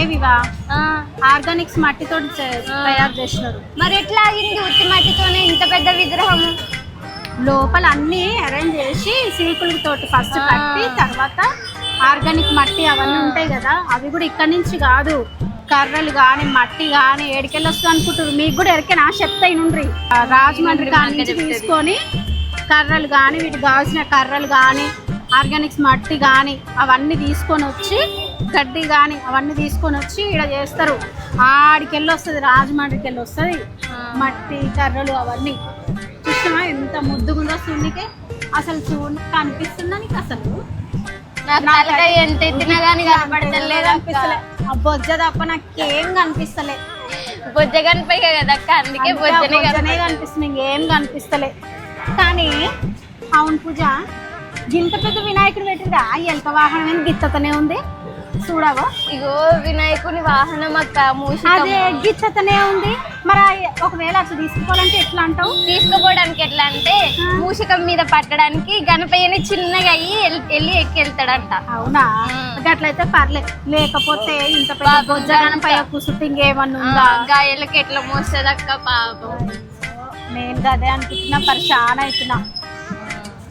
ఇవివా Organics మట్టితో తయారు చేసినారు. మరి ఎట్లా అయింది ఉత్తి మట్టితోనే ఇంత పెద్ద విగ్రహము? లోపల అన్ని అరేంజ్ చేసి సిల్కులతోటి ఫస్ట్ కట్టి తర్వాత ఆర్గానిక్ మట్టి అవన్నీ ఉంటాయి కదా, అవి కూడా ఇక్కడ నుంచి కాదు, కర్రలు కానీ మట్టి కానీ ఏడికెళ్ళి వస్తుంది అనుకుంటారు. మీకు కూడా ఎరికేనా చెప్తాయి నుండి రాజమండ్రి కాడి నుంచి తీసుకొని కర్రలు కానీ వీటికి కావాల్సిన కర్రలు కానీ ఆర్గానిక్స్ మట్టి కానీ అవన్నీ తీసుకొని వచ్చి గడ్డి కానీ అవన్నీ తీసుకొని వచ్చి ఇక్కడ చేస్తారు. ఆడికెళ్ళి వస్తుంది, రాజమండ్రికి వెళ్ళి వస్తుంది మట్టి కర్రలు అవన్నీ. చూసినా ఎంత ముద్దుగుందో చూడనికే, అసలు కనిపిస్తుందా నీకు? అసలు ఎంత ఎత్తినా కానీ కనపడతలేదు. ఆ బొజ్జ తప్ప నాకేం కనిపిస్తలే. బొజ్జ కనిపోయి కదా అక్క, అందుకే బొజ్జనే కనిపిస్తుంది, ఇంకేం కనిపిస్తలే. కానీ అవును పూజ, గింత పెద్ద వినాయకుడు పెట్టిందా? ఎలక వాహనం గిత్తతనే ఉంది చూడవో. ఇగో వినాయకుని వాహనం అక్క, అదే గిత్తతనే ఉంది. మరి ఒకవేళ అసలు తీసుకోవాలంటే ఎట్లా అంటావు? తీసుకోపోవడానికి ఎట్లా అంటే మూషికం మీద పట్టడానికి గణపయ్యని చిన్నగా అయ్యి వెళ్ళి ఎక్కి వెళ్తాడంట. అవునా? అట్లయితే పర్లేదు. లేకపోతే ఇంత పెద్ద బొజ్జ గణపయ్య కూర్చుంటే ఇంకేమన్నా ఉందా? గాయలకి ఎట్లా మోస్తుంది అక్క పాపం. నేను అదే అనుకుంటున్నా, పరిశాన్ అవుతున్నా.